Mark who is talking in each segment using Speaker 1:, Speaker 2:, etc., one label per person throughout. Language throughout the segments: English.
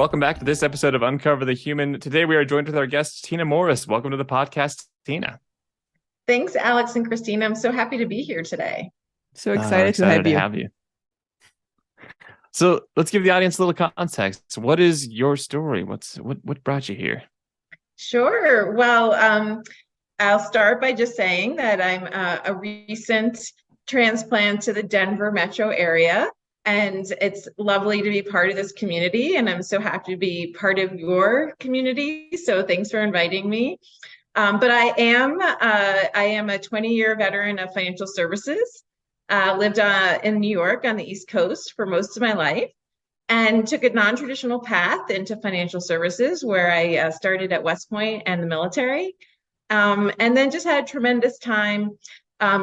Speaker 1: Welcome back to this episode of Uncover the Human. Today we are joined with our guest, Tina Morris. Welcome to the podcast, Tina.
Speaker 2: Thanks, Alex and Christina. I'm so happy to be here today.
Speaker 3: So excited to have you.
Speaker 1: So let's give the audience a little context. What is your story? What brought you here?
Speaker 2: Sure. Well, I'll start by just saying that I'm a recent transplant to the Denver metro area. And it's lovely to be part of this community. And I'm so happy to be part of your community. So thanks for inviting me. But I am a 20-year veteran of financial services. Lived in New York on the East Coast for most of my life and took a non-traditional path into financial services where I started at West Point and the military. And then just had a tremendous time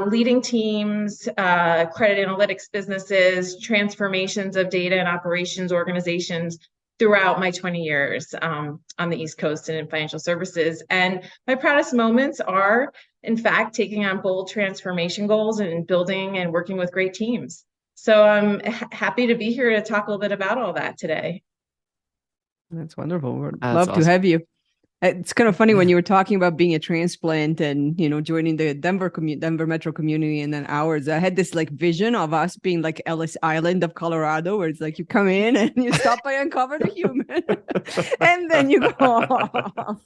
Speaker 2: leading teams, credit analytics businesses, transformations of data and operations organizations throughout my 20 years on the East Coast and in financial services. And my proudest moments are, in fact, taking on bold transformation goals and building and working with great teams. So I'm happy to be here to talk a little bit about all that today.
Speaker 3: That's wonderful. We'd love to have you. It's kind of funny when you were talking about being a transplant and, you know, joining the Denver metro community and then ours. I had this like vision of us being like Ellis Island of Colorado, where it's like you come in and you stop by Uncover the Human and then you go off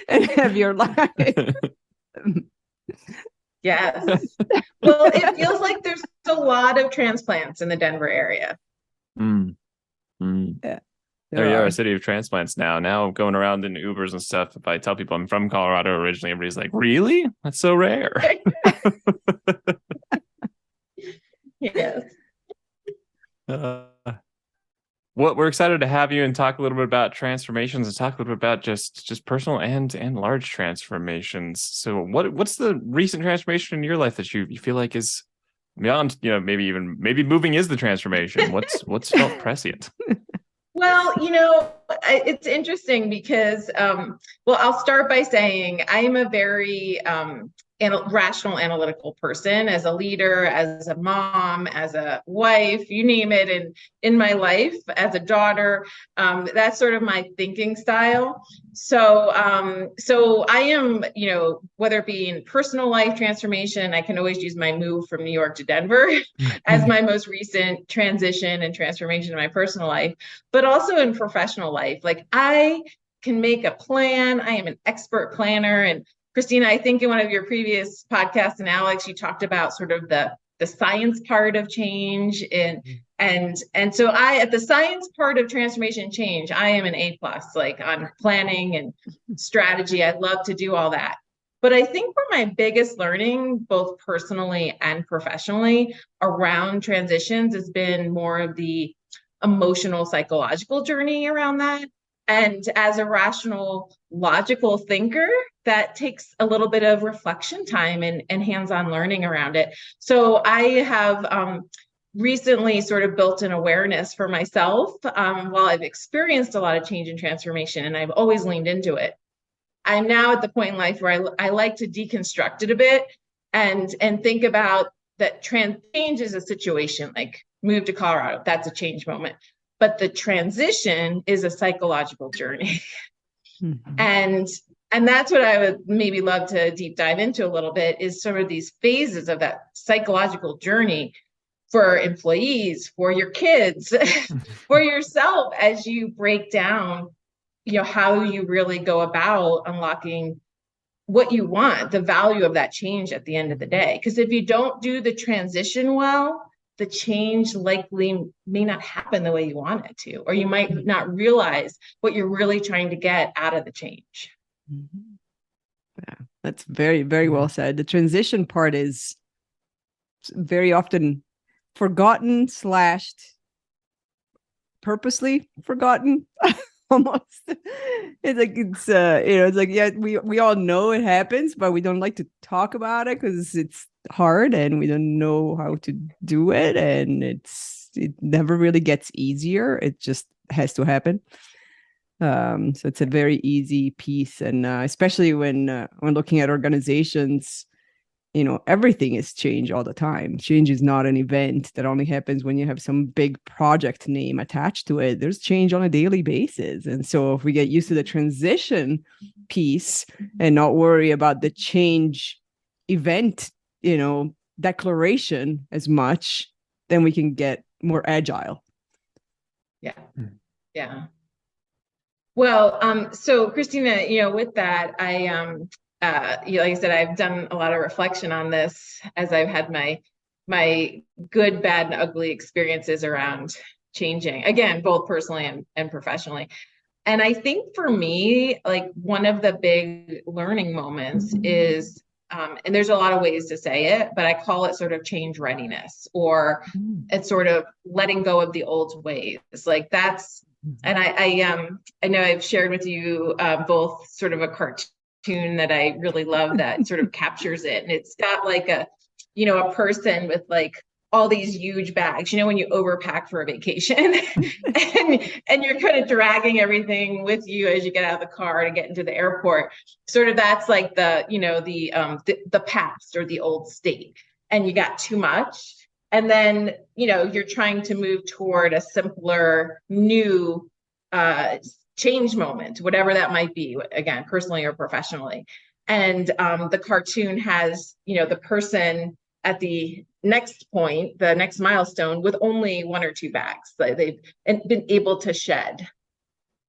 Speaker 3: and have your life.
Speaker 2: Yes. Well, it feels like there's a lot of transplants in the Denver area.
Speaker 1: Yeah. There you are, a city of transplants now. Now going around in Ubers and stuff, if I tell people I'm from Colorado originally, everybody's like, really? That's so rare.
Speaker 2: Yes.
Speaker 1: Well, we're excited to have you and talk a little bit about transformations and talk a little bit about just personal and large transformations. So what's the recent transformation in your life that you feel like is beyond, you know, maybe moving is the transformation? What's felt prescient?
Speaker 2: Well, you know, it's interesting because, I'll start by saying I am a very rational, analytical person as a leader, as a mom, as a wife, you name it. And in my life as a daughter, that's sort of my thinking style. So I am, you know, whether it be in personal life transformation, I can always use my move from New York to Denver as my most recent transition and transformation in my personal life, but also in professional life. Like I can make a plan. I am an expert planner. And Christina, I think in one of your previous podcasts, and Alex, you talked about sort of the science part of change, and so at the science part of transformation and change, I am an A+, like on planning and strategy. I love to do all that. But I think for my biggest learning, both personally and professionally, around transitions has been more of the emotional, psychological journey around that. And as a rational, logical thinker, that takes a little bit of reflection time and hands-on learning around it. So I have recently sort of built an awareness for myself while I've experienced a lot of change and transformation, and I've always leaned into it. I'm now at the point in life where I like to deconstruct it a bit and think about that change is a situation, like move to Colorado, that's a change moment. But the transition is a psychological journey. Mm-hmm. And that's what I would maybe love to deep dive into a little bit, is sort of these phases of that psychological journey for employees, for your kids, for yourself, as you break down, you know, how you really go about unlocking what you want, the value of that change at the end of the day. Because if you don't do the transition well, the change likely may not happen the way you want it to, or you might not realize what you're really trying to get out of the change.
Speaker 3: Yeah, that's very, very well said. The transition part is very often forgotten / purposely forgotten. Almost. It's like it's like, yeah, we all know it happens, but we don't like to talk about it because it's hard and we don't know how to do it, and it never really gets easier. It just has to happen. So it's a very easy piece, and especially when looking at organizations, everything is change all the time. Change is not an event that only happens when you have some big project name attached to it. There's change on a daily basis. And so if we get used to the transition piece and not worry about the change event, declaration as much, then we can get more agile.
Speaker 2: Yeah. Yeah. Well, so Christina, with that, like I said, I've done a lot of reflection on this as I've had my good, bad, and ugly experiences around changing, again, both personally and professionally. And I think for me, like one of the big learning moments is, and there's a lot of ways to say it, but I call it sort of change readiness, or it's sort of letting go of the old ways. Like that's, and I know I've shared with you both sort of a cartoon that I really love that sort of captures it. And it's got like a person with like all these huge bags, when you overpack for a vacation and you're kind of dragging everything with you as you get out of the car to get into the airport. Sort of that's like the past or the old state, and you got too much. And then, you're trying to move toward a simpler, new change moment, whatever that might be, again, personally or professionally. And the cartoon has, the person at the next point, the next milestone, with only 1 or 2 bags. They've been able to shed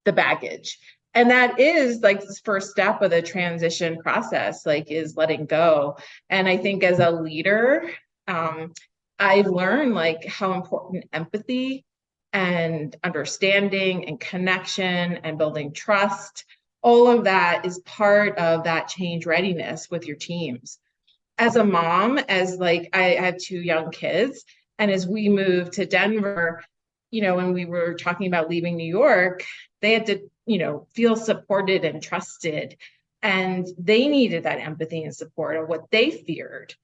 Speaker 2: the baggage. And that is like this first step of the transition process, like is letting go. And I think as a leader, I've learned like how important empathy and understanding and connection and building trust, all of that is part of that change readiness with your teams. As a mom, as like I have 2 young kids, and as we moved to Denver, when we were talking about leaving New York, they had to, feel supported and trusted, and they needed that empathy and support of what they feared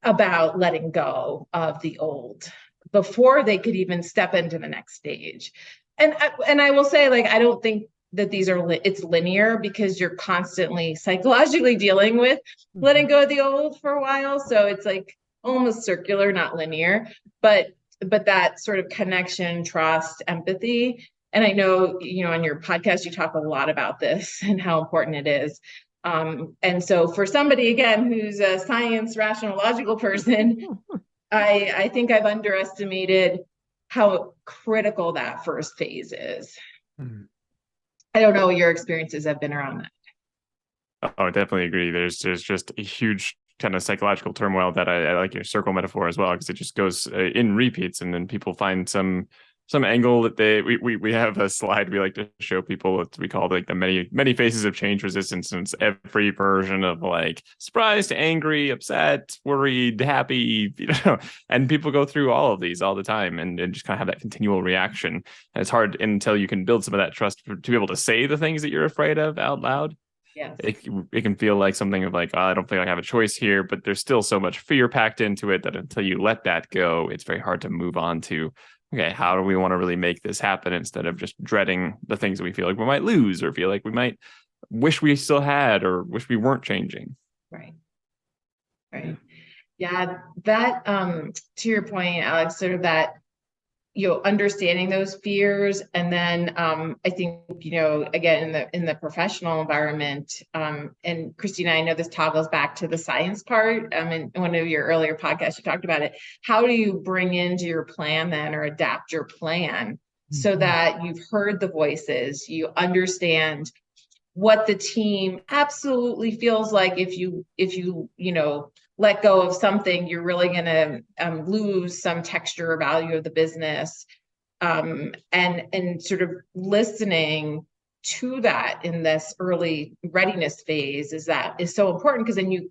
Speaker 2: about letting go of the old before they could even step into the next stage. And I will say, like, I don't think that these are it's linear, because you're constantly psychologically dealing with letting go of the old for a while. So it's like almost circular, not linear, but that sort of connection, trust, empathy. And I know, on your podcast, you talk a lot about this and how important it is. And so for somebody, again, who's a science, rational, logical person, I think I've underestimated how critical that first phase is. I don't know what your experiences have been around that.
Speaker 1: Oh, I definitely agree. There's just a huge kind of psychological turmoil that I like your circle metaphor as well, because it just goes in repeats, and then people find some angle that we have a slide we like to show people that we call like the many faces of change resistance, and it's every version of like surprised, angry, upset, worried, happy, and people go through all of these all the time, and just kind of have that continual reaction. And it's hard until you can build some of that trust to be able to say the things that you're afraid of out loud.
Speaker 2: Yes.
Speaker 1: It can feel like something of like, oh, I don't think I have a choice here, but there's still so much fear packed into it that until you let that go, it's very hard to move on to, okay, how do we want to really make this happen, instead of just dreading the things that we feel like we might lose, or feel like we might wish we still had, or wish we weren't changing.
Speaker 2: Right. Yeah, that to your point, Alex, sort of that, understanding those fears. And then I think, again, in the professional environment, and Christina, I know this toggles back to the science part. In one of your earlier podcasts, you talked about it. How do you bring into your plan then, or adapt your plan so that you've heard the voices, you understand what the team absolutely feels like? If you let go of something, you're really going to lose some texture or value of the business, and sort of listening to that in this early readiness phase is so important, because then you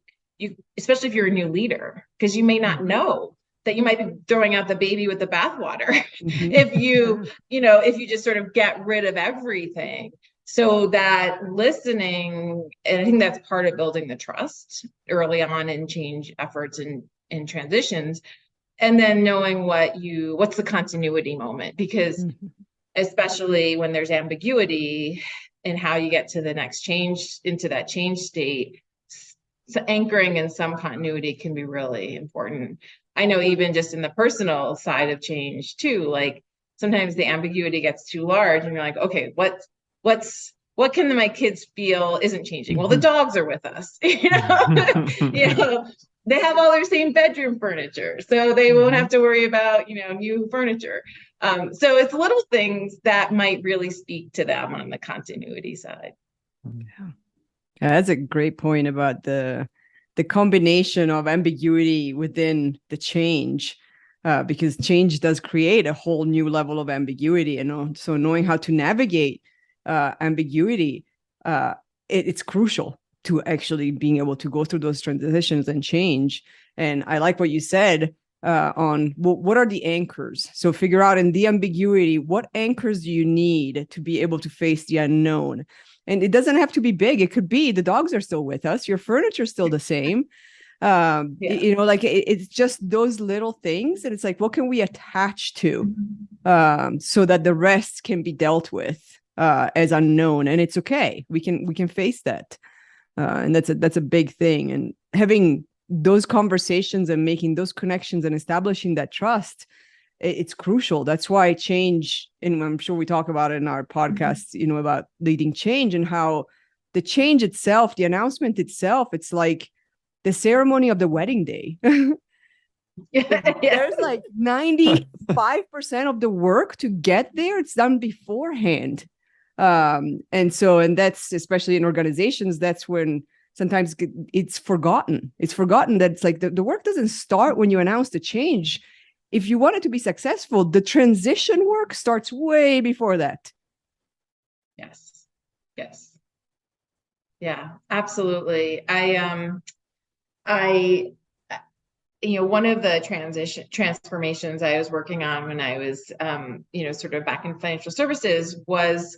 Speaker 2: especially if you're a new leader, because you may not know that you might be throwing out the baby with the bathwater if you just sort of get rid of everything. So that listening, and I think that's part of building the trust early on in change efforts and transitions, and then knowing what's the continuity moment, because especially when there's ambiguity in how you get to the next change, into that change state, so anchoring in some continuity can be really important. I know even just in the personal side of change too, like sometimes the ambiguity gets too large and you're like, okay, what can my kids feel isn't changing? Well, the dogs are with us, you know, they have all their same bedroom furniture, so they won't have to worry about, new furniture. So it's little things that might really speak to them on the continuity side.
Speaker 3: Yeah. That's a great point about the combination of ambiguity within the change, because change does create a whole new level of ambiguity. So knowing how to navigate ambiguity, it's crucial to actually being able to go through those transitions and change. And I like what you said on what are the anchors. So figure out in the ambiguity, what anchors do you need to be able to face the unknown? And it doesn't have to be big. It could be the dogs are still with us. Your furniture is still the same. Like it's just those little things. And it's like, what can we attach to so that the rest can be dealt with as unknown? And it's okay. We can face that. And that's a big thing. And having those conversations and making those connections and establishing that trust, it's crucial. That's why change, and I'm sure we talk about it in our podcasts, about leading change and how the change itself, the announcement itself, it's like the ceremony of the wedding day. There's like 95% of the work to get there. It's done beforehand. And that's especially in organizations, that's when sometimes it's forgotten. It's forgotten that it's like the work doesn't start when you announce the change. If you want it to be successful, the transition work starts way before that.
Speaker 2: Yes. Yeah, absolutely. One of the transformations I was working on when I was, sort of back in financial services was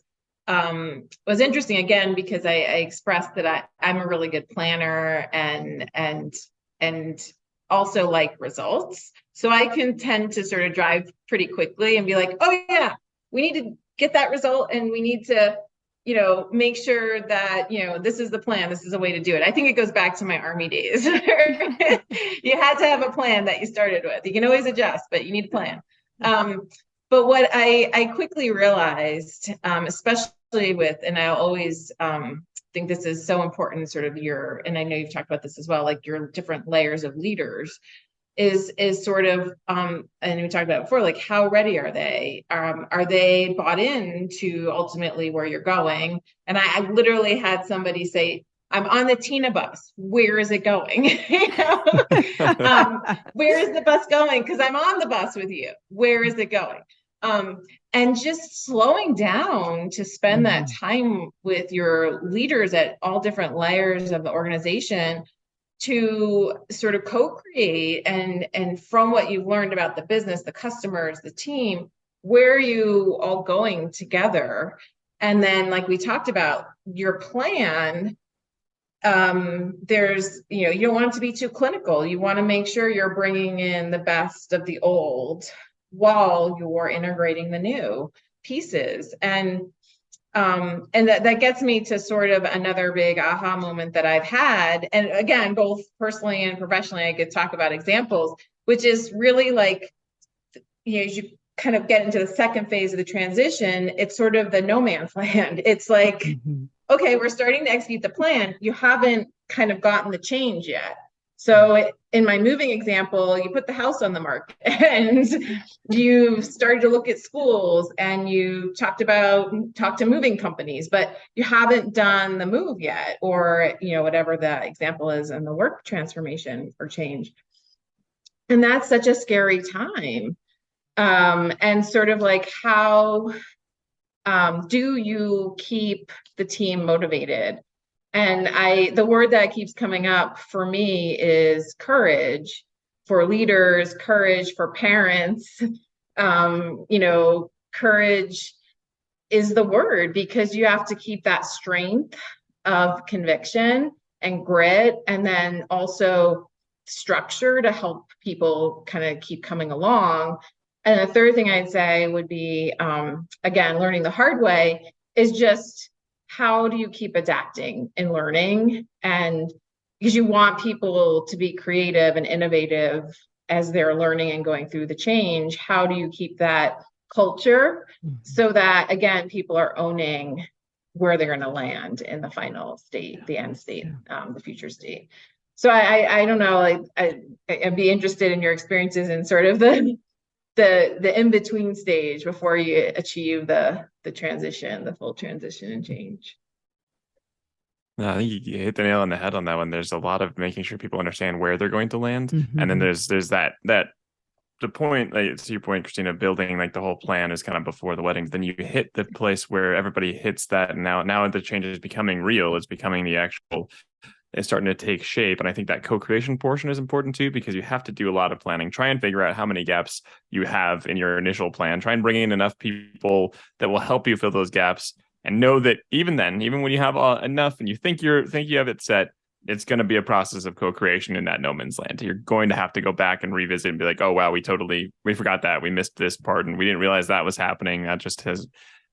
Speaker 2: interesting again, because I expressed that I'm a really good planner and also like results. So I can tend to sort of drive pretty quickly and be like, oh yeah, we need to get that result and we need to, make sure that, this is the plan, this is a way to do it. I think it goes back to my Army days. You had to have a plan that you started with. You can always adjust, but you need a plan. But what I quickly realized, especially with, and I always think this is so important, sort of and I know you've talked about this as well, like your different layers of leaders is sort of, and we talked about it before, like how ready are they? Are they bought in to ultimately where you're going? And I literally had somebody say, I'm on the Tina bus. Where is it going? Where is the bus going? Because I'm on the bus with you. Where is it going? And just slowing down to spend that time with your leaders at all different layers of the organization to sort of co-create and from what you've learned about the business, the customers, the team, where are you all going together? And then, like we talked about, your plan, there's, you don't want it to be too clinical. You want to make sure you're bringing in the best of the old while you're integrating the new pieces. And that gets me to sort of another big aha moment that I've had. And again, both personally and professionally, I could talk about examples, which is really like, as you kind of get into the second phase of the transition, it's sort of the no man's land. It's like, okay, we're starting to execute the plan. You haven't kind of gotten the change yet. So in my moving example, you put the house on the market and you started to look at schools and you talked to moving companies, but you haven't done the move yet, or, whatever the example is in the work transformation or change. And that's such a scary time. And sort of like, how do you keep the team motivated? And the word that keeps coming up for me is courage for leaders, courage for parents. Courage is the word, because you have to keep that strength of conviction and grit, and then also structure to help people kind of keep coming along. And the third thing I'd say would be, again, learning the hard way, is just how do you keep adapting and learning? And, because you want people to be creative and innovative as they're learning and going through the change. How do you keep that culture so that, again, people are owning where they're going to land in the final state, the end state, the future state? So I don't know, like I'd be interested in your experiences in sort of the in-between stage before you achieve the transition, the full transition and change.
Speaker 1: No, I think you hit the nail on the head on that one. There's a lot of making sure people understand where they're going to land. And then there's that the point, like, to your point, Christina, building like the whole plan is kind of before the wedding. Then you hit the place where everybody hits that, and now the change is becoming real. It's becoming the actual, it's starting to take shape. And I think that co-creation portion is important too, because you have to do a lot of planning. Try and figure out how many gaps you have in your initial plan. Try and bring in enough people that will help you fill those gaps. And know that even then, even when you have enough and you think you have it set, it's going to be a process of co-creation in that no man's land. You're going to have to go back and revisit and be like, oh, wow, we forgot that. We missed this part and we didn't realize that was happening. That just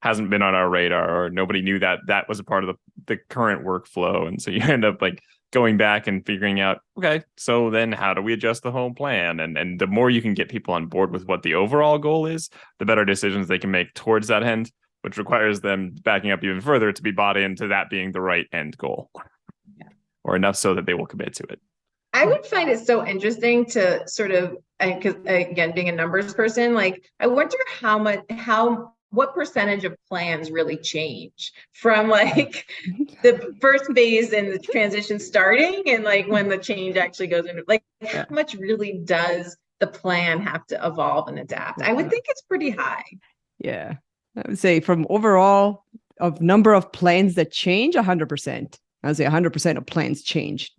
Speaker 1: hasn't been on our radar, or nobody knew that was a part of the current workflow. And so you end up like going back and figuring out, okay, so then how do we adjust the whole plan? And the more you can get people on board with what the overall goal is, the better decisions they can make towards that end, which requires them backing up even further to be bought into that being the right end goal. Or enough so that they will commit to it.
Speaker 2: I would find it so interesting to sort of, because again, being a numbers person, like I wonder what percentage of plans really change from like the first phase and the transition starting and like when the change actually goes into, like how much really does the plan have to evolve and adapt? I would think it's pretty high.
Speaker 3: Yeah, I would say from overall of number of plans that change, 100%. I would say 100% of plans change.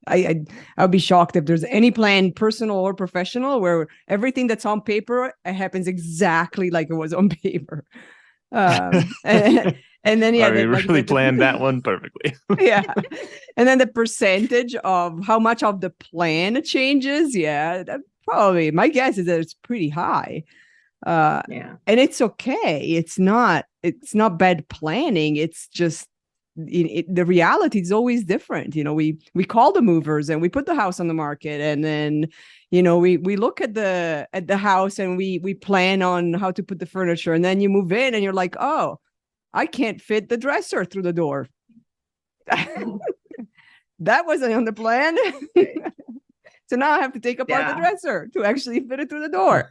Speaker 3: I would be shocked if there's any plan, personal or professional, where everything that's on paper happens exactly like it was on paper. And then
Speaker 1: we really planned that one perfectly.
Speaker 3: Yeah, and then the percentage of how much of the plan changes, that probably my guess is that it's pretty high. And it's okay. It's not bad planning. It's just the reality is always different. We call the movers and we put the house on the market, and then we look at the house and we plan on how to put the furniture, and then you move in and you're like, oh, I can't fit the dresser through the door. That wasn't on the plan. So now I have to take apart the dresser to actually fit it through the door.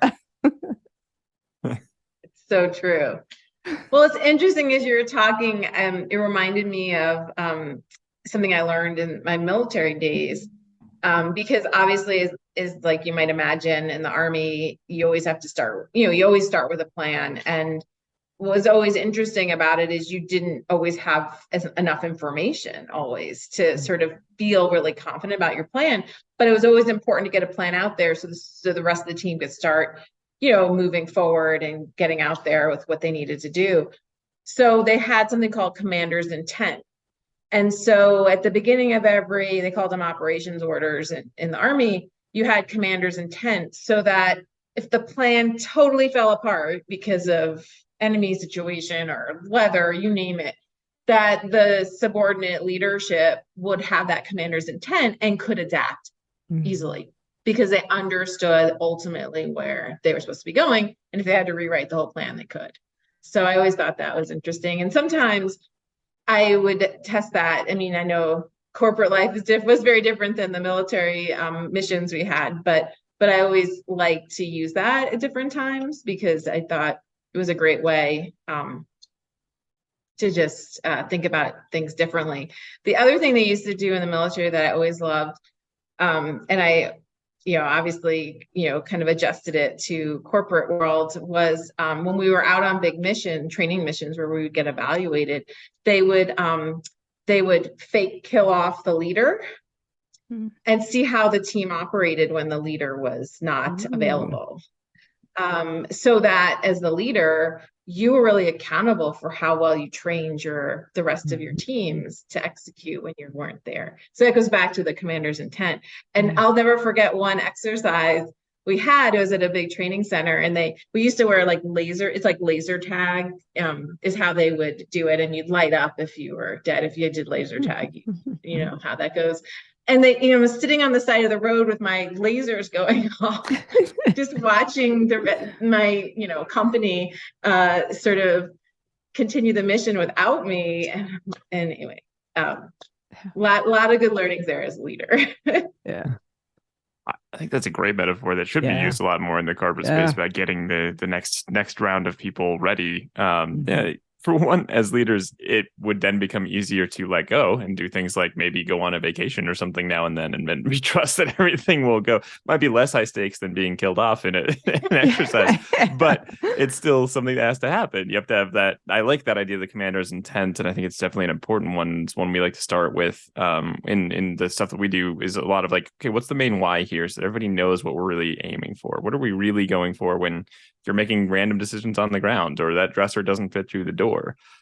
Speaker 2: It's so true. Well, it's interesting as you were talking, it reminded me of something I learned in my military days, because obviously, is like you might imagine in the Army, you always have to start, you always start with a plan. And what was always interesting about it is you didn't always have enough information always to sort of feel really confident about your plan. But it was always important to get a plan out there so the rest of the team could start moving forward and getting out there with what they needed to do. So they had something called commander's intent. And so at the beginning of they called them operations orders in the Army, you had commander's intent so that if the plan totally fell apart because of enemy situation or weather, you name it, that the subordinate leadership would have that commander's intent and could adapt easily, because they understood ultimately where they were supposed to be going. And if they had to rewrite the whole plan, they could. So I always thought that was interesting. And sometimes I would test that. I mean, I know corporate life was very different than the military missions we had, but I always like to use that at different times because I thought it was a great way to just think about things differently. The other thing they used to do in the military that I always loved, and I obviously, kind of adjusted it to corporate world was when we were out on big training missions where we would get evaluated, they would fake kill off the leader and see how the team operated when the leader was not available. So that as the leader, you were really accountable for how well you trained the rest of your teams to execute when you weren't there. So that goes back to the commander's intent. And I'll never forget one exercise we had. It was at a big training center, and we used to wear laser tag is how they would do it. And you'd light up if you were dead. If you did laser tag, you know how that goes. and they, was sitting on the side of the road with my lasers going off, just watching my, company sort of continue the mission without me. And anyway, lot of good learnings there as a leader.
Speaker 3: Yeah.
Speaker 1: I think that's a great metaphor that should be used a lot more in the corporate space about getting the next round of people ready. For one, as leaders, it would then become easier to let go and do things like maybe go on a vacation or something now and then we trust that everything will go. Might be less high stakes than being killed off in an exercise, but it's still something that has to happen. You have to have that. I like that idea of the commander's intent, and I think it's definitely an important one. It's one we like to start with in the stuff that we do is a lot of like, okay, what's the main why here so that everybody knows what we're really aiming for? What are we really going for when you're making random decisions on the ground or that dresser doesn't fit through the door?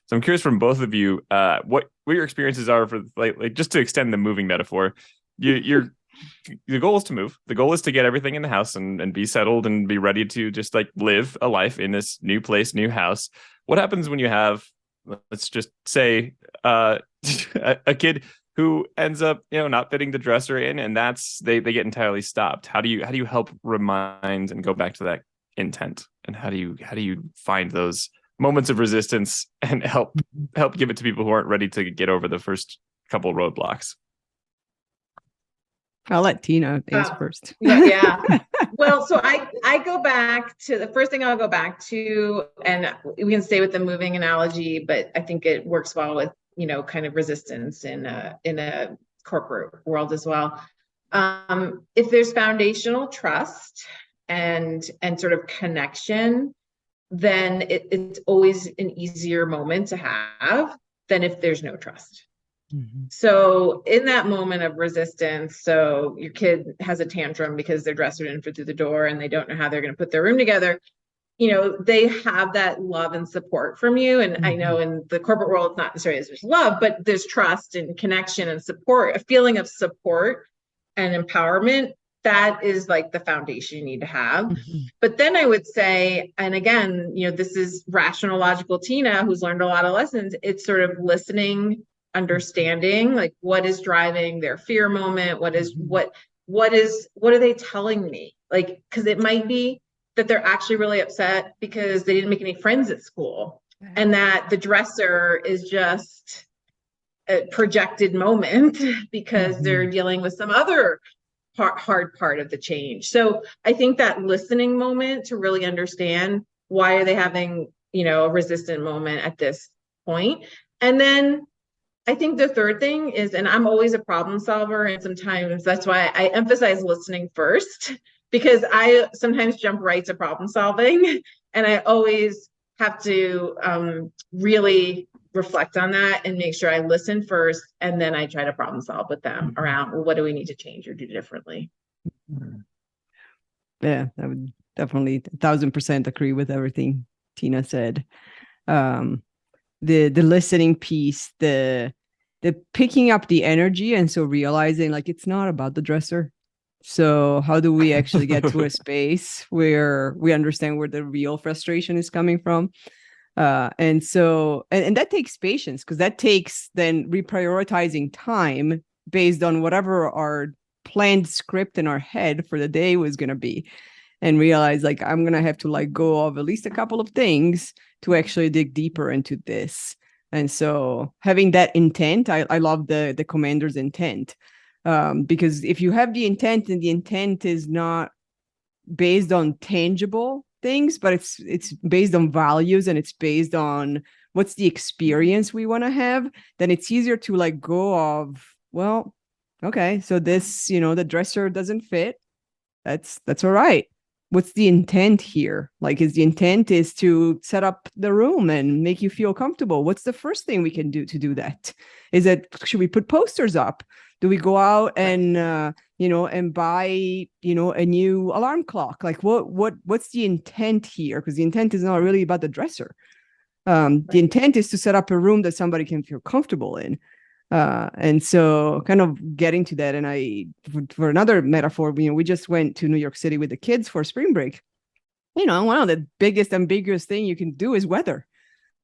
Speaker 1: So I'm curious from both of you, what your experiences are for like just to extend the moving metaphor. The goal is to move. The goal is to get everything in the house and be settled and be ready to just like live a life in this new place, new house. What happens when you have, let's just say, a kid who ends up, not fitting the dresser in, and that's they get entirely stopped? How do you help remind and go back to that intent, and how do you find those moments of resistance and help give it to people who aren't ready to get over the first couple roadblocks?
Speaker 3: I'll let Tina answer first.
Speaker 2: Yeah. Well, so I go back to the first thing I'll go back to, and we can stay with the moving analogy, but I think it works well with, kind of resistance in a corporate world as well. If there's foundational trust and sort of connection, then it's always an easier moment to have than if there's no trust. Mm-hmm. So in that moment of resistance, so your kid has a tantrum because their dresser didn't fit through the door and they don't know how they're going to put their room together, they have that love and support from you. And mm-hmm. I know in the corporate world, it's not necessarily as much love, but there's trust and connection and support, a feeling of support and empowerment. That is like the foundation you need to have. Mm-hmm. But then I would say, and again, this is rational, logical Tina, who's learned a lot of lessons. It's sort of listening, understanding, like what is driving their fear moment. What are they telling me? Like, because it might be that they're actually really upset because they didn't make any friends at school, and that the dresser is just a projected moment because mm-hmm. they're dealing with some other hard part of the change. So I think that listening moment to really understand why are they having, a resistant moment at this point. And then I think the third thing is, and I'm always a problem solver, and sometimes that's why I emphasize listening first, because I sometimes jump right to problem solving, and I always have to really reflect on that and make sure I listen first, and then I try to problem solve with them around, well, what do we need to change or do differently?
Speaker 3: Yeah, I would definitely 1,000% agree with everything Tina said. The listening piece, the picking up the energy, and so realizing like it's not about the dresser. So how do we actually get to a space where we understand where the real frustration is coming from? And so that takes patience, because that takes then reprioritizing time based on whatever our planned script in our head for the day was going to be, and realize like I'm going to have to like go of at least a couple of things to actually dig deeper into this. And so having that intent, I love the commander's intent, because if you have the intent and the intent is not based on tangible things, but it's based on values, and it's based on what's the experience we want to have, then it's easier to like go of, well, okay, so this, the dresser doesn't fit. That's all right. What's the intent here? Like, is the intent is to set up the room and make you feel comfortable? What's the first thing we can do to do that? Is it, should we put posters up? Do we go out and, and buy, a new alarm clock? Like what's the intent here? Because the intent is not really about the dresser. The intent is to set up a room that somebody can feel comfortable in. And so kind of getting to that. And for another metaphor, we just went to New York City with the kids for spring break. One of the biggest ambiguous thing you can do is weather.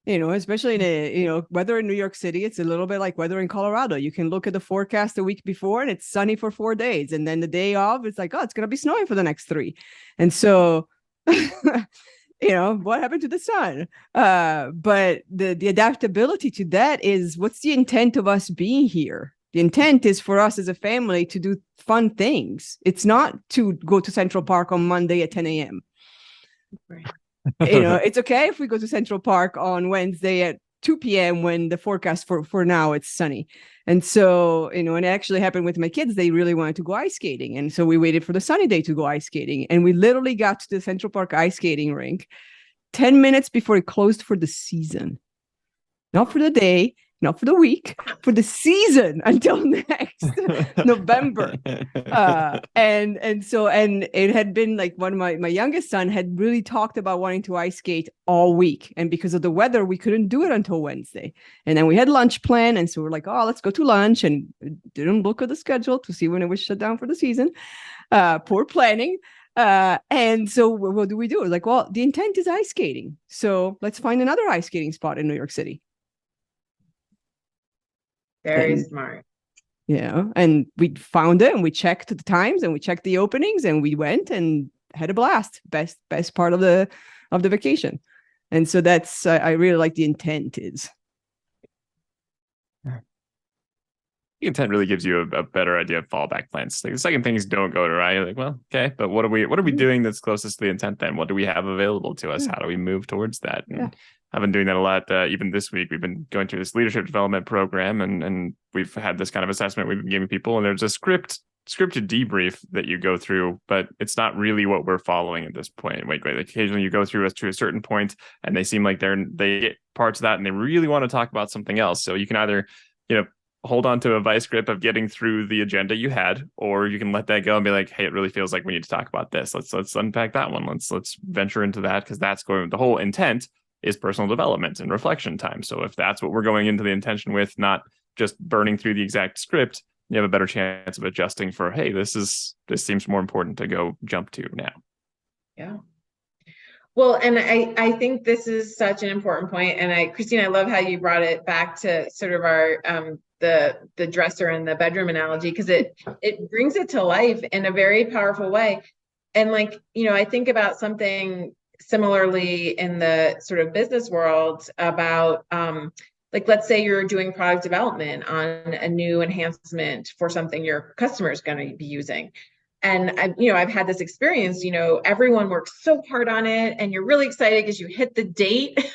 Speaker 3: especially in weather in New York City, it's a little bit like weather in Colorado. You can look at the forecast the week before and it's sunny for 4 days. And then the day of, it's like, oh, it's going to be snowing for the next 3. And so, what happened to the sun? But the adaptability to that is, what's the intent of us being here? The intent is for us as a family to do fun things. It's not to go to Central Park on Monday at 10 a.m.
Speaker 2: Right.
Speaker 3: It's okay if we go to Central Park on Wednesday at 2 p.m. when the forecast for now it's sunny. And so, and it actually happened with my kids. They really wanted to go ice skating. And so we waited for the sunny day to go ice skating. And we literally got to the Central Park ice skating rink 10 minutes before it closed for the season. Not for the day, not for the week, for the season until next November. And it had been like one of my youngest son had really talked about wanting to ice skate all week. And because of the weather, we couldn't do it until Wednesday. And then we had lunch plan. And so we're like, oh, let's go to lunch, and didn't look at the schedule to see when it was shut down for the season. Poor planning. And so what do? We're like, well, the intent is ice skating. So let's find another ice skating spot in New York City.
Speaker 2: Very smart.
Speaker 3: Yeah. And we found it, and we checked the times, and we checked the openings, and we went and had a blast. Best part of the vacation. And so that's, I really like the intent is.
Speaker 1: The intent really gives you a better idea of fallback plans. Like the second things don't go to right, you're like, well, okay, but what are we doing that's closest to the intent then? What do we have available to us? How do we move towards that? And I've been doing that a lot. Even this week, we've been going through this leadership development program, and we've had this kind of assessment we've been giving people, and there's a scripted debrief that you go through, but it's not really what we're following at this point. Wait, occasionally you go through us to a certain point, and they seem like they get parts of that, and they really want to talk about something else. So you can either, hold on to a vice grip of getting through the agenda you had, or you can let that go and be like, hey, it really feels like we need to talk about this. Let's unpack that one. Let's venture into that, because that's the whole intent is personal development and reflection time. So if that's what we're going into the intention with, not just burning through the exact script, you have a better chance of adjusting for, hey, this seems more important to go jump to now.
Speaker 2: Yeah. Well, and I think this is such an important point. And Christine, I love how you brought it back to sort of our the dresser and the bedroom analogy, because it brings it to life in a very powerful way. And I think about something similarly in the sort of business world about let's say you're doing product development on a new enhancement for something your customer is going to be using. And I've had this experience, everyone works so hard on it, and you're really excited because you hit the date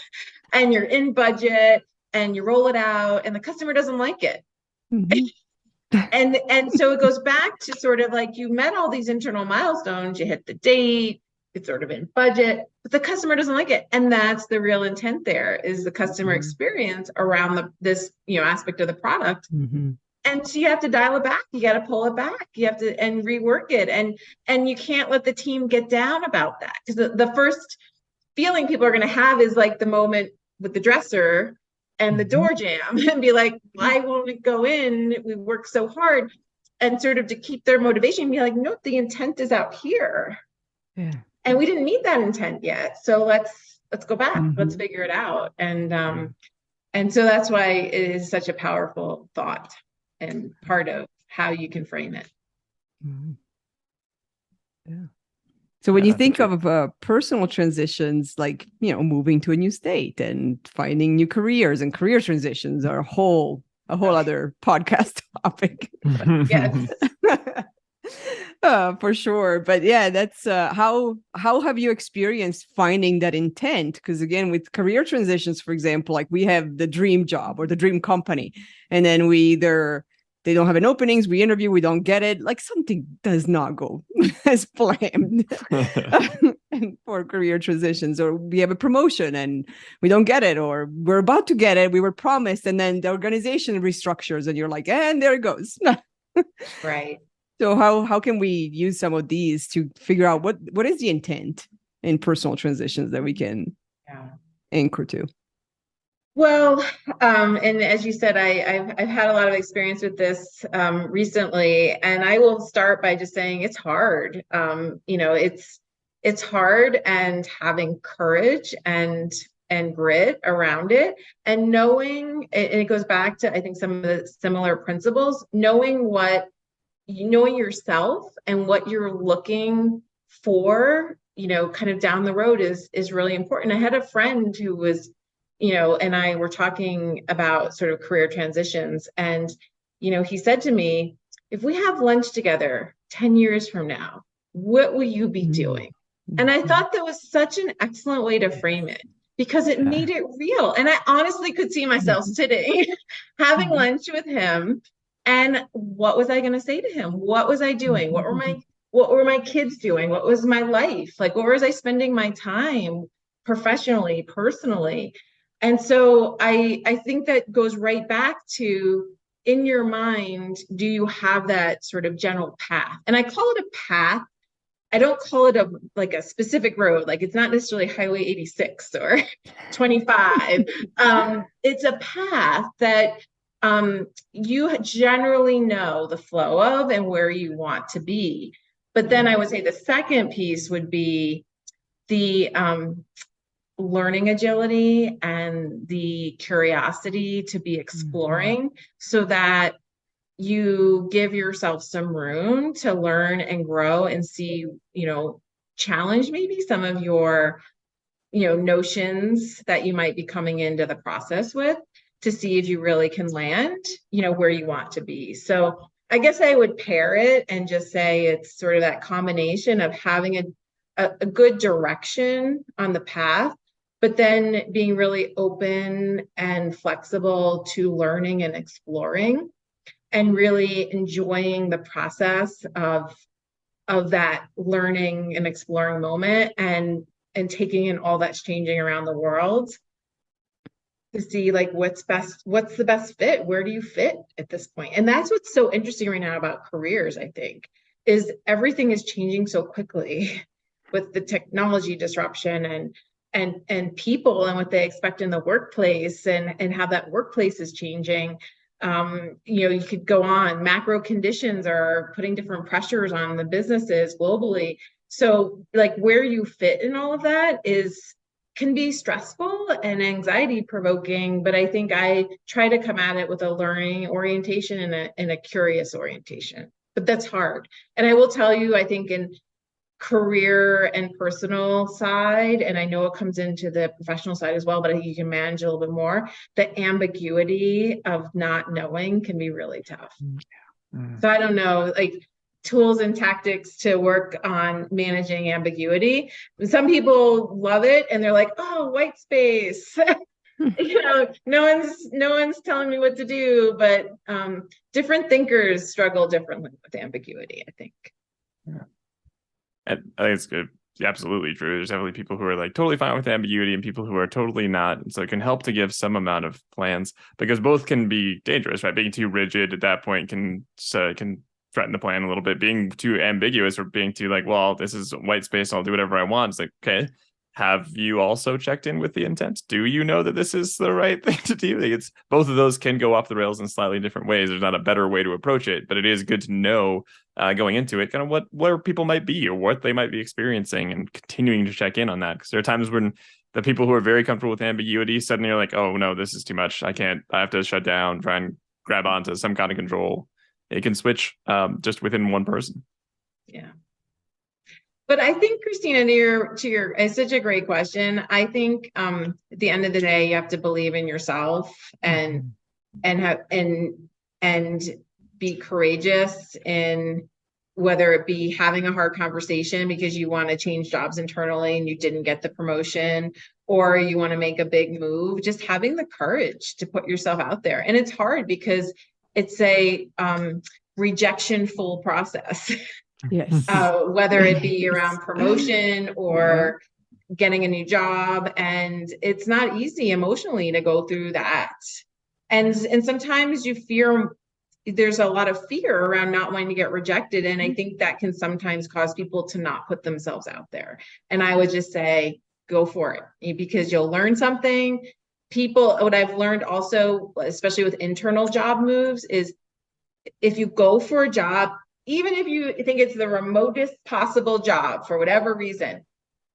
Speaker 2: and you're in budget and you roll it out, and the customer doesn't like it. Mm-hmm. and so it goes back to sort of like, you met all these internal milestones, you hit the date, it's sort of in budget, but the customer doesn't like it. And that's the real intent there, is the customer experience around this aspect of the product. Mm-hmm. And so you have to dial it back. You got to pull it back. You have to and rework it. And you can't let the team get down about that, because the first feeling people are going to have is like the moment with the dresser and the door jam, and be like, why won't it go in? We work so hard. And sort of to keep their motivation, be like, no, the intent is out here. Yeah. And we didn't meet that intent yet. So let's go back. Mm-hmm. Let's figure it out. And so that's why it is such a powerful thought and part of how you can frame it.
Speaker 3: Mm-hmm. Yeah. So when you think of personal transitions, like, moving to a new state and finding new careers, and career transitions are a whole other podcast topic.
Speaker 2: Yes.
Speaker 3: For sure. But yeah, that's how have you experienced finding that intent? Because again, with career transitions, for example, like we have the dream job or the dream company, and then they don't have an openings, we interview, we don't get it, like something does not go as planned. And for career transitions, or we have a promotion and we don't get it, or we're about to get it, we were promised, and then the organization restructures and you're like, and there it goes.
Speaker 2: Right.
Speaker 3: So how can we use some of these to figure out what is the intent in personal transitions that we can anchor to?
Speaker 2: Well, and as you said, I've had a lot of experience with this recently, and I will start by just saying it's hard. It's hard, and having courage and and grit around it, and knowing, and it goes back to, I think, some of the similar principles, knowing yourself and what you're looking for, kind of down the road is really important. I had a friend who was, and I were talking about sort of career transitions, and he said to me, if we have lunch together 10 years from now, what will you be doing? And I thought that was such an excellent way to frame it, because it made it real. And I honestly could see myself sitting, having lunch with him. And what was I going to say to him? What was I doing? What were my kids doing? What was my life? Like, where was I spending my time professionally, personally? And so I think that goes right back to, in your mind, do you have that sort of general path? And I call it a path. I don't call it a specific road. Like, it's not necessarily Highway 86 or 25. It's a path that you generally know the flow of and where you want to be. But then I would say the second piece would be the learning agility and the curiosity to be exploring, so that you give yourself some room to learn and grow and see, challenge maybe some of your, notions that you might be coming into the process with, to see if you really can land, where you want to be. So I guess I would pair it and just say it's sort of that combination of having a good direction on the path, but then being really open and flexible to learning and exploring, and really enjoying the process of that learning and exploring moment, and taking in all that's changing around the world, to see like what's the best fit, where do you fit at this point. And that's what's so interesting right now about careers, I think, is everything is changing so quickly with the technology disruption and people and what they expect in the workplace, and how that workplace is changing. You could go on. Macro conditions are putting different pressures on the businesses globally. So like, where you fit in all of that can be stressful and anxiety provoking, but I think I try to come at it with a learning orientation and a curious orientation. But that's hard. And I will tell you, I think in career and personal side, and I know it comes into the professional side as well, but I think you can manage a little bit more, the ambiguity of not knowing can be really tough. So I don't know, like, tools and tactics to work on managing ambiguity. Some people love it and they're like, oh, white space. No one's telling me what to do, but different thinkers struggle differently with ambiguity, I think.
Speaker 1: Yeah. I think it's good. Absolutely true. There's definitely people who are like totally fine with ambiguity and people who are totally not. And so it can help to give some amount of plans, because both can be dangerous, right? Being too rigid at that point can threaten the plan a little bit. Being too ambiguous, or being too like, well, this is white space, I'll do whatever I want. It's like, okay, have you also checked in with the intent? Do you know that this is the right thing to do? Like, it's both of those can go off the rails in slightly different ways. There's not a better way to approach it, but it is good to know going into it kind of where people might be or what they might be experiencing, and continuing to check in on that. Because there are times when the people who are very comfortable with ambiguity suddenly are like, oh no, this is too much. I have to shut down, try and grab onto some kind of control. It can switch just within one person.
Speaker 2: Yeah. But I think, Christina, it's such a great question. I think at the end of the day, you have to believe in yourself and be courageous in, whether it be having a hard conversation because you want to change jobs internally and you didn't get the promotion, or you want to make a big move, just having the courage to put yourself out there. And it's hard because it's a rejection-full process.
Speaker 3: Yes.
Speaker 2: Whether it be around promotion or getting a new job. And it's not easy emotionally to go through that. And sometimes there's a lot of fear around not wanting to get rejected. And I think that can sometimes cause people to not put themselves out there. And I would just say, go for it, because you'll learn something. What I've learned also, especially with internal job moves, is if you go for a job, even if you think it's the remotest possible job for whatever reason,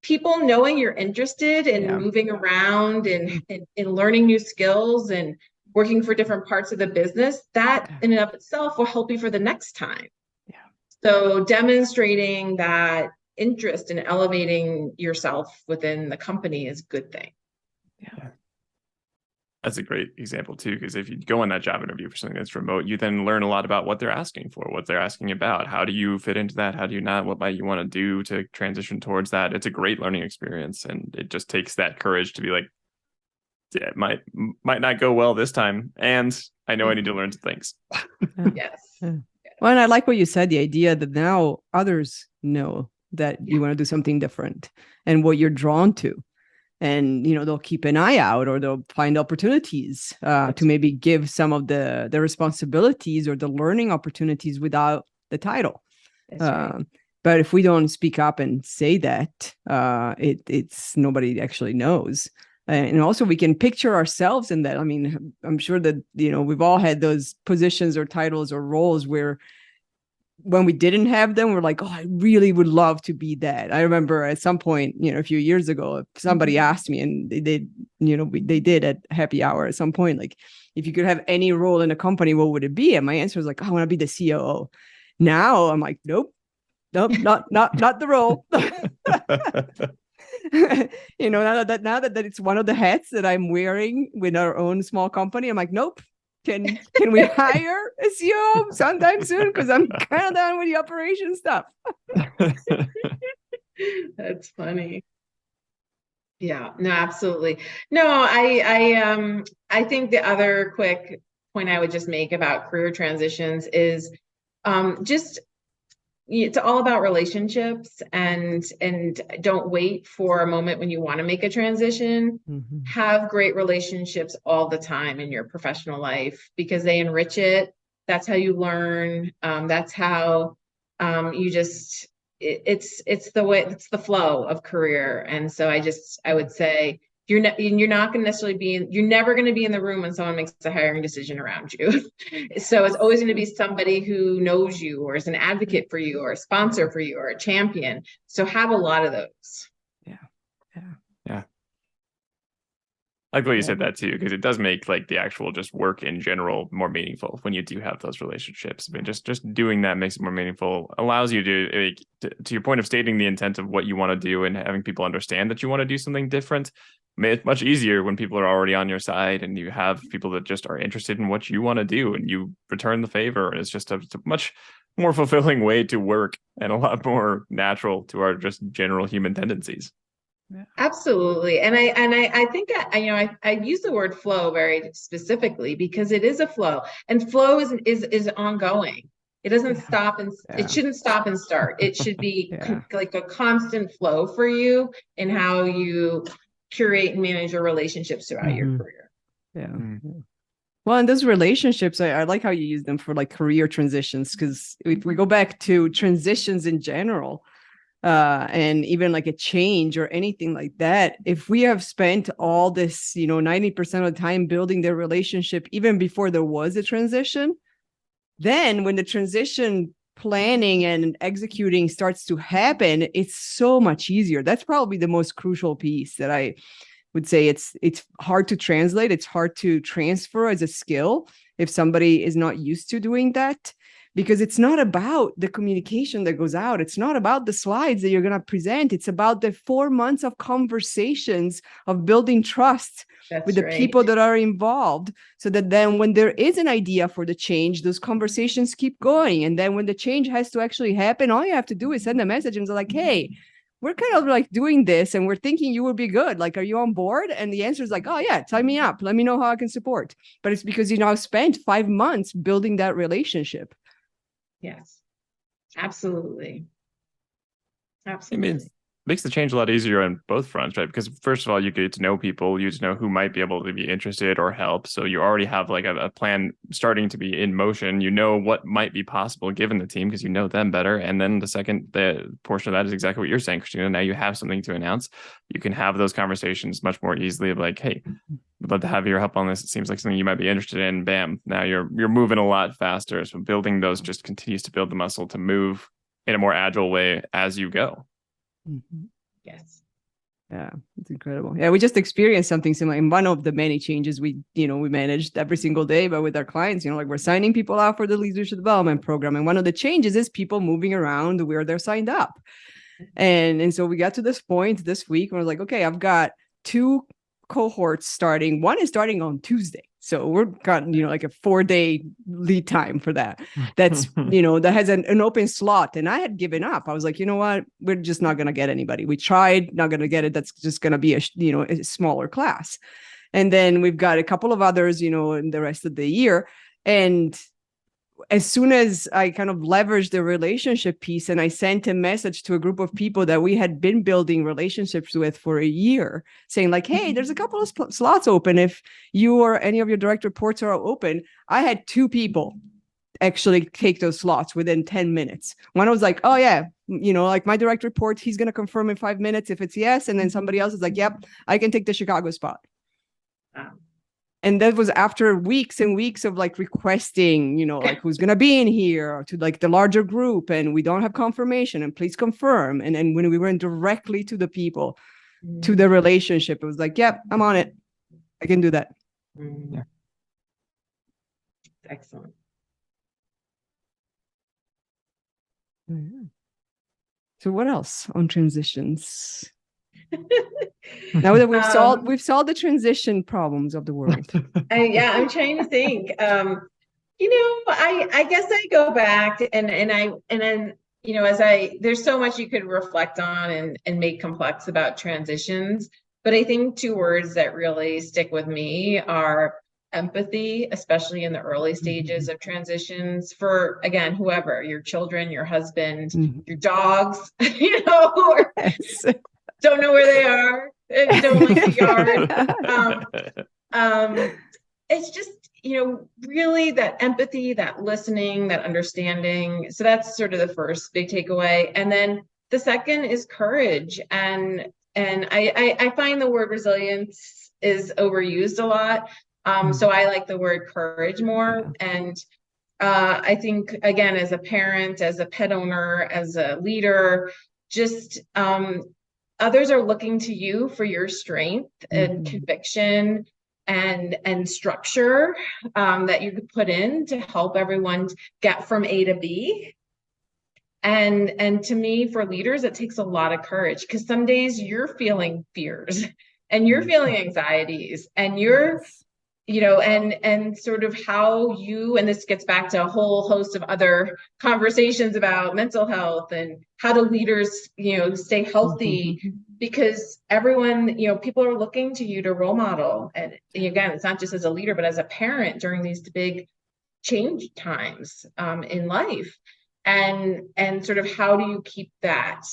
Speaker 2: people knowing you're interested in moving around and learning new skills and working for different parts of the business, that in and of itself will help you for the next time. Yeah. So demonstrating that interest in elevating yourself within the company is a good thing.
Speaker 1: Yeah. That's a great example too, because if you go on that job interview for something that's remote, you then learn a lot about what they're asking for, what they're asking about. How do you fit into that? How do you not? What might you want to do to transition towards that? It's a great learning experience, and it just takes that courage to be like, yeah, it might not go well this time, and I know I need to learn some things.
Speaker 2: Yes.
Speaker 3: Well, and I like what you said, the idea that now others know that you want to do something different and what you're drawn to. And, they'll keep an eye out, or they'll find opportunities to maybe give some of the responsibilities or the learning opportunities without the title. Right. But if we don't speak up and say that, it's nobody actually knows. And also we can picture ourselves in that. I mean, I'm sure that, we've all had those positions or titles or roles where when we didn't have them, we're like, oh, I really would love to be that. I remember at some point, a few years ago, somebody asked me, and they did at happy hour at some point, like, if you could have any role in a company, what would it be? And my answer was like, I want to be the COO. Now I'm like, nope, not the role. Now that it's one of the hats that I'm wearing with our own small company, I'm like, nope. Can we hire a CEO sometime soon? Because I'm kind of done with the operation stuff.
Speaker 2: That's funny. Yeah, no, absolutely. No, I think the other quick point I would just make about career transitions is just it's all about relationships, and don't wait for a moment when you want to make a transition. Mm-hmm. Have great relationships all the time in your professional life, because they enrich it. That's how you learn. That's how you just it's the flow of career. And so I would say you're not going to necessarily you're never going to be in the room when someone makes a hiring decision around you. So it's always going to be somebody who knows you, or is an advocate for you, or a sponsor for you, or a champion. So have a lot of those.
Speaker 1: Yeah. I like the way you said that too, because it does make like the actual just work in general more meaningful when you do have those relationships. I mean, just doing that makes it more meaningful, allows you to your point of stating the intent of what you want to do and having people understand that you want to do something different. It's much easier when people are already on your side and you have people that just are interested in what you want to do, and you return the favor. And it's just a much more fulfilling way to work, and a lot more natural to our just general human tendencies.
Speaker 2: Yeah. Absolutely. And I think I use the word flow very specifically, because it is a flow, and flow is ongoing. It doesn't stop, and it shouldn't stop and start. It should be like a constant flow for you in how you curate and manage your relationships throughout your career.
Speaker 3: Yeah. Mm-hmm. Well, and those relationships, I like how you use them for like career transitions, because if we go back to transitions in general, and even like a change or anything like that, if we have spent all this 90% of the time building their relationship even before there was a transition, then when the transition planning and executing starts to happen, it's so much easier. That's probably the most crucial piece that I would say. It's hard to translate, it's hard to transfer as a skill if somebody is not used to doing that. Because it's not about the communication that goes out. It's not about the slides that you're going to present. It's about the 4 months of conversations of building trust with the people that are involved, so that then when there is an idea for the change, those conversations keep going. And then when the change has to actually happen, all you have to do is send a message and say like, hey, we're kind of like doing this and we're thinking you would be good. Like, are you on board? And the answer is like, oh yeah, sign me up. Let me know how I can support. But it's because you now spent 5 months building that relationship.
Speaker 2: Yes, absolutely. Absolutely.
Speaker 1: I mean, it makes the change a lot easier on both fronts, right? Because first of all, you get to know people, you to know who might be able to be interested or help. So you already have like a plan starting to be in motion. You know what might be possible given the team, because you know them better. And then the portion of that is exactly what you're saying, Christina. Now you have something to announce. You can have those conversations much more easily of like, hey, I'd love to have your help on this. It seems like something you might be interested in. Bam. Now you're moving a lot faster. So building those just continues to build the muscle to move in a more agile way as you go.
Speaker 2: Yes.
Speaker 3: Yeah, it's incredible. Yeah, we just experienced something similar in one of the many changes we managed every single day, but with our clients, like we're signing people out for the leadership development program. And one of the changes is people moving around where they're signed up. And so we got to this point this week where I was like, okay, I've got 2 cohorts starting. One is starting on Tuesday. So we're got, like a 4-day lead time for that. That's, that has an open slot. And I had given up. I was like, you know what? We're just not going to get anybody. We tried, not going to get it. That's just going to be a smaller class. And then we've got a couple of others, in the rest of the year. And as soon as I kind of leveraged the relationship piece and I sent a message to a group of people that we had been building relationships with for a year, saying like, hey, there's a couple of slots open. If you or any of your direct reports are open, I had 2 people actually take those slots within 10 minutes. One was like, oh yeah, like my direct report, he's going to confirm in 5 minutes if it's yes. And then somebody else is like, yep, I can take the Chicago spot. And that was after weeks and weeks of like requesting, like who's going to be in here to like the larger group, and we don't have confirmation and please confirm. And then when we went directly to the people, to the relationship, it was like, yep, I'm on it. I can do that.
Speaker 2: Yeah. Excellent.
Speaker 3: So what else on transitions? Now that we've solved the transition problems of the world.
Speaker 2: I'm trying to think. I guess I go back and then there's so much you could reflect on and make complex about transitions, but I think 2 words that really stick with me are empathy, especially in the early stages of transitions, for again, whoever, your children, your husband, your dogs, or don't know where they are, don't like the yard. It's just, really that empathy, that listening, that understanding. So that's sort of the first big takeaway. And then the second is courage. And I find the word resilience is overused a lot. So I like the word courage more. Yeah. And I think, again, as a parent, as a pet owner, as a leader, just others are looking to you for your strength and conviction and structure that you could put in to help everyone get from A to B. And to me, for leaders, it takes a lot of courage, because some days you're feeling fears and you're feeling anxieties and you're and sort of how you, and this gets back to a whole host of other conversations about mental health and how do leaders, stay healthy, because everyone, people are looking to you to role model. And again, it's not just as a leader, but as a parent during these big change times in life. And sort of how do you keep that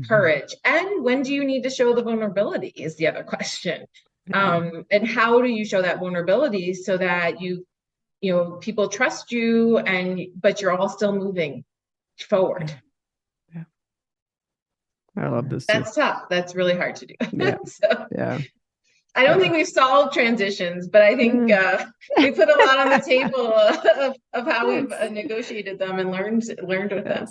Speaker 2: courage? And when do you need to show the vulnerability is the other question. And how do you show that vulnerability so that people trust you, but you're all still moving forward?
Speaker 3: Yeah. I love this.
Speaker 2: That's tough. That's really hard to do.
Speaker 3: Yeah. Yeah.
Speaker 2: I don't think we've solved transitions, but I think we put a lot on the table of how we've negotiated them and learned with them.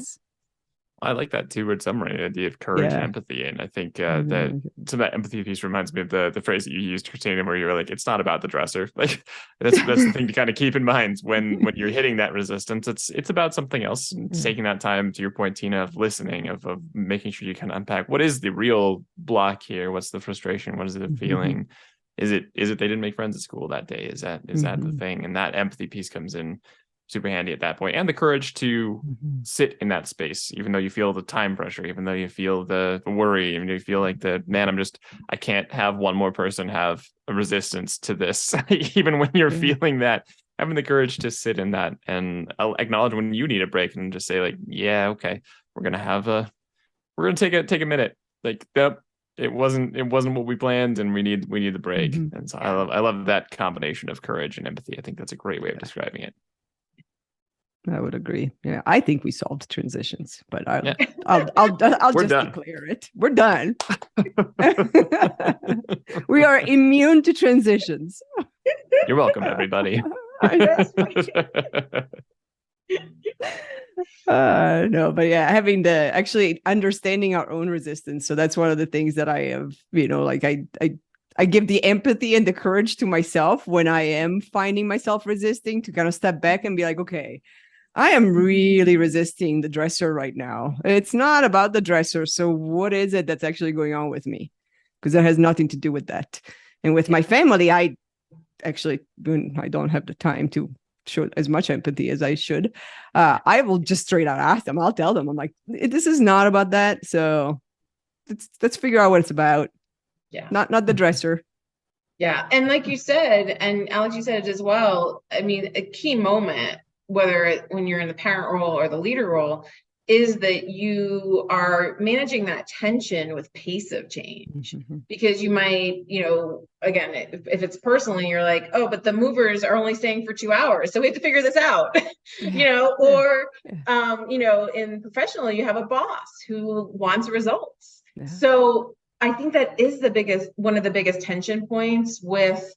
Speaker 1: I like that 2-word summary, the idea of courage and empathy. And I think that some of that empathy piece reminds me of the phrase that you used, Christina, where you were like, it's not about the dresser. Like that's the thing to kind of keep in mind when you're hitting that resistance. It's about something else. And taking that time, to your point, Tina, of listening, of making sure you can unpack what is the real block here? What's the frustration? What is the feeling? Is it they didn't make friends at school that day? Is that the thing? And that empathy piece comes in super handy at that point, and the courage to sit in that space, even though you feel the time pressure, even though you feel the worry, even though you feel like I can't have one more person have a resistance to this. Even when you're feeling that, having the courage to sit in that and acknowledge when you need a break and just say like, yeah, okay, we're gonna take a minute. Like, yep, it wasn't what we planned, and we need the break. And so I love that combination of courage and empathy. I think that's a great way of describing it.
Speaker 3: I would agree. Yeah, I think we solved transitions, but I'll just declare it. We're done. We are immune to transitions.
Speaker 1: You're welcome, everybody.
Speaker 3: No, but yeah, having the actually understanding our own resistance. So that's one of the things that I have, like I give the empathy and the courage to myself when I am finding myself resisting, to kind of step back and be like, okay, I am really resisting the dresser right now. It's not about the dresser. So what is it that's actually going on with me? Because that has nothing to do with that. And with my family, I don't have the time to show as much empathy as I should. I will just straight out ask them. I'll tell them, I'm like, this is not about that. So let's figure out what it's about.
Speaker 2: Yeah.
Speaker 3: Not the dresser.
Speaker 2: Yeah. And like you said, and Alex, you said it as well. I mean, a key moment, when you're in the parent role or the leader role, is that you are managing that tension with pace of change. Because you might, again, if it's personally, you're like, oh, but the movers are only staying for 2 hours, so we have to figure this out. Or in professional, you have a boss who wants results. So I think that is one of the biggest tension points with,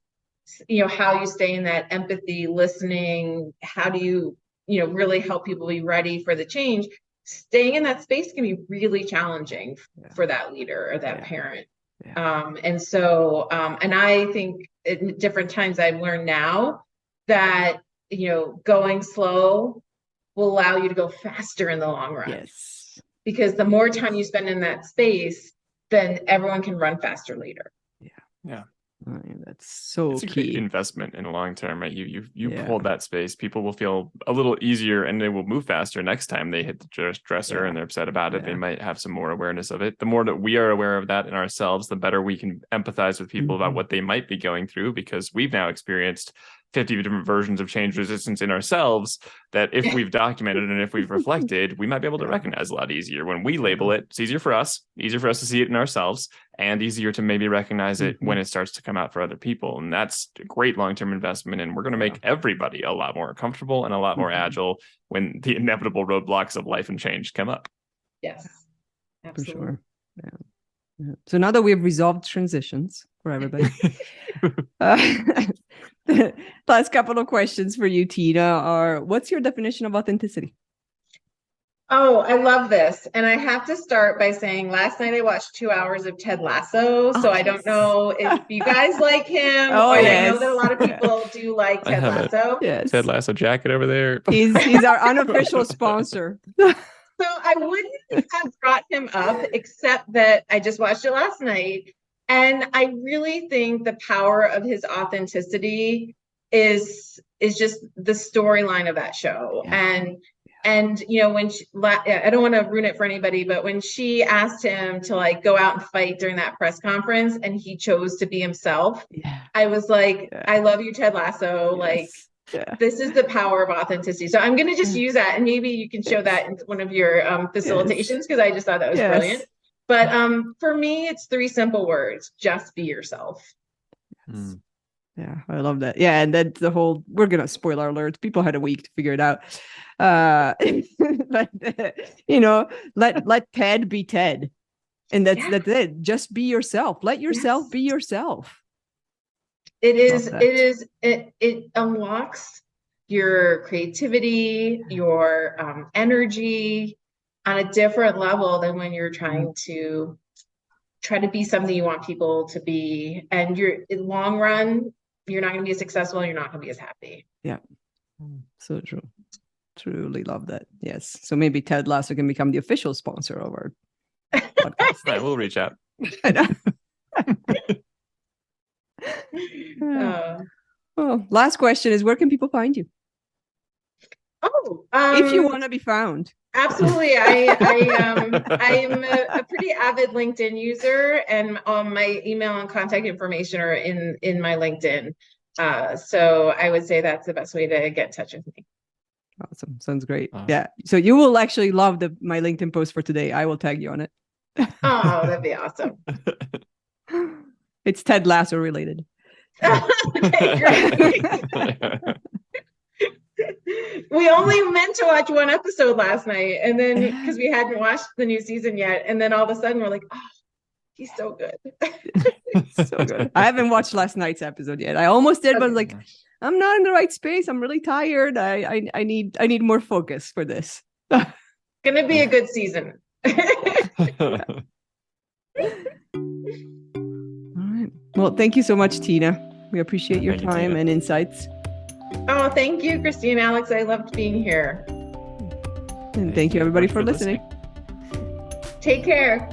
Speaker 2: how you stay in that empathy, listening. How do you, really help people be ready for the change? Staying in that space can be really challenging for that leader or that parent. And so, and I think at different times I've learned now that, going slow will allow you to go faster in the long run.
Speaker 3: Yes.
Speaker 2: Because the more time you spend in that space, then everyone can run faster later.
Speaker 1: Yeah.
Speaker 3: That's so
Speaker 1: it's a
Speaker 3: key.
Speaker 1: great investment in the long term, right? You hold that space, people will feel a little easier and they will move faster next time they hit the dresser and they're upset about it. They might have some more awareness of it. The more that we are aware of that in ourselves, the better we can empathize with people about what they might be going through, because we've now experienced 50 different versions of change resistance in ourselves, that if we've documented and if we've reflected, we might be able to recognize a lot easier. When we label it, it's easier for us to see it in ourselves, and easier to maybe recognize it when it starts to come out for other people. And that's a great long-term investment. And we're going to make everybody a lot more comfortable and a lot more agile when the inevitable roadblocks of life and change come up.
Speaker 2: Yes, absolutely.
Speaker 3: For sure. Yeah. So now that we've resolved transitions for everybody, the last couple of questions for you, Tina, are: what's your definition of authenticity?
Speaker 2: Oh, I love this. And I have to start by saying last night I watched 2 hours of Ted Lasso. So I don't know if you guys like him. I know that a lot of people do like Ted Lasso.
Speaker 1: Ted Lasso jacket over there.
Speaker 3: He's our unofficial sponsor.
Speaker 2: So I wouldn't have brought him up, except that I just watched it last night. And I really think the power of his authenticity is just the storyline of that show. And when I don't want to ruin it for anybody, but when she asked him to go out and fight during that press conference and he chose to be himself, I was like, I love you, Ted Lasso. This is the power of authenticity. So I'm going to just use that, and maybe you can show that in one of your facilitations, because I just thought that was brilliant. But for me, it's 3 simple words: just be yourself.
Speaker 3: Yeah, I love that. Yeah, and that's the whole, we're going to spoiler alert. People had a week to figure it out. But, let Ted be Ted. And that's it. Just be yourself. Let yourself be yourself.
Speaker 2: It unlocks your creativity, your energy on a different level than when you're trying to be something you want people to be. And in long run, you're not going to be as successful and you're not going to be as happy.
Speaker 3: Yeah. So true. Truly love that. Yes. So maybe Ted Lasso can become the official sponsor of our podcast.
Speaker 1: Right, we'll reach out.
Speaker 3: Well, last question is: where can people find you? If you want to be found.
Speaker 2: Absolutely. I'm a pretty avid LinkedIn user, and my email and contact information are in my LinkedIn. So I would say that's the best way to get in touch with me.
Speaker 3: Awesome. Sounds great. Yeah. So you will actually love my LinkedIn post for today. I will tag you on it.
Speaker 2: Oh, that'd be awesome.
Speaker 3: It's Ted Lasso related.
Speaker 2: Okay, great. We only meant to watch one episode last night, and then because we hadn't watched the new season yet, and then all of a sudden we're like, oh, he's so good.
Speaker 3: So good. I haven't watched last night's episode yet. I almost did, but I was like, I'm not in the right space. I'm really tired. I need more focus for this.
Speaker 2: Gonna be a good season.
Speaker 3: All right. Well, thank you so much, Tina. We appreciate your time and insights.
Speaker 2: Oh, thank you, Christine, Alex. I loved being here.
Speaker 3: And thank you, everybody, for listening.
Speaker 2: Take care.